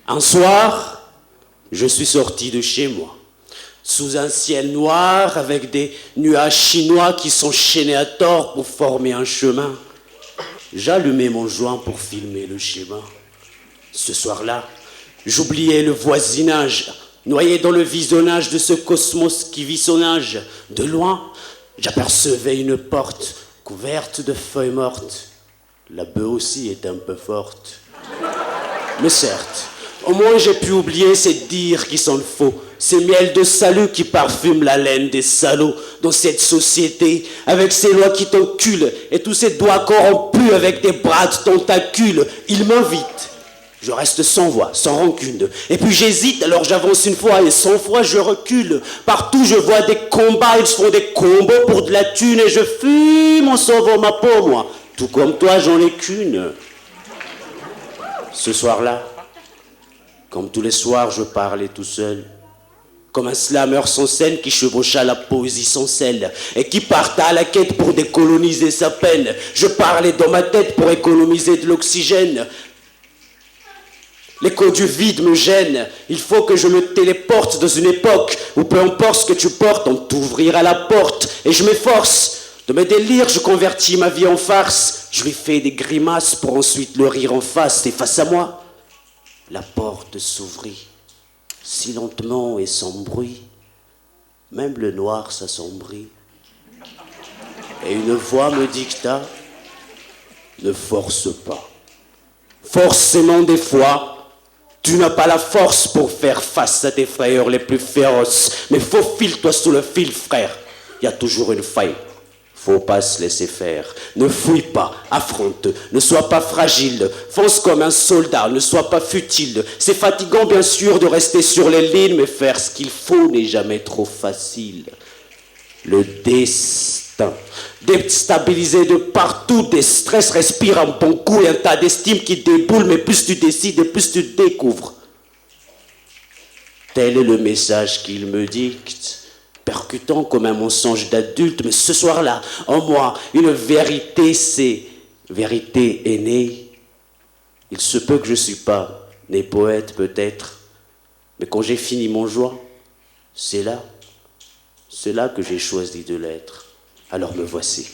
Un soir, je suis sorti de chez moi, sous un ciel noir avec des nuages chinois qui s'enchaînaient à tort pour former un chemin. J'allumais mon joint pour filmer le schéma. Ce soir-là, j'oubliais le voisinage, noyé dans le visionnage de ce cosmos qui vit son âge. De loin, j'apercevais une porte couverte de feuilles mortes. La beuh aussi est un peu forte. Mais certes, au moins j'ai pu oublier ces dires qui sont faux, ces miels de salut qui parfument la laine des salauds. Dans cette société, avec ces lois qui t'enculent et tous ces doigts corrompus avec des bras de tentacules, ils m'invitent. Je reste sans voix, sans rancune. Et puis j'hésite, alors j'avance une fois et 100 fois je recule. Partout je vois des combats, ils se font des combos pour de la thune et je fume en sauvant ma peau, moi. Tout comme toi, j'en ai qu'une. Ce soir-là, comme tous les soirs, je parlais tout seul. Comme un slammer sans scène qui chevaucha la poésie sans sel et qui parta à la quête pour décoloniser sa peine. Je parlais dans ma tête pour économiser de l'oxygène. L'écho du vide me gêne. Il faut que je me téléporte dans une époque où peu importe ce que tu portes, on t'ouvrira la porte. Et je m'efforce. De mes délires, je convertis ma vie en farce. Je lui fais des grimaces pour ensuite le rire en face. Et face à moi, la porte s'ouvrit, si lentement et sans bruit. Même le noir s'assombrit. Et une voix me dicta, ne force pas. Forcément des fois, tu n'as pas la force pour faire face à tes frayeurs les plus féroces. Mais faufile-toi sous le fil, frère. Il y a toujours une faille. Faut pas se laisser faire. Ne fouille pas, affronte, ne sois pas fragile. Fonce comme un soldat, ne sois pas futile. C'est fatigant bien sûr de rester sur les lignes, mais faire ce qu'il faut n'est jamais trop facile. Le destin. Déstabilisé de partout, des stress, respire un bon coup et un tas d'estime qui déboule, mais plus tu décides et plus tu découvres. Tel est le message qu'il me dicte, percutant comme un mensonge d'adulte, mais ce soir-là, en moi, une vérité est née. Il se peut que je ne suis pas né poète peut-être, mais quand j'ai fini mon joint, c'est là que j'ai choisi de l'être. Alors me voici.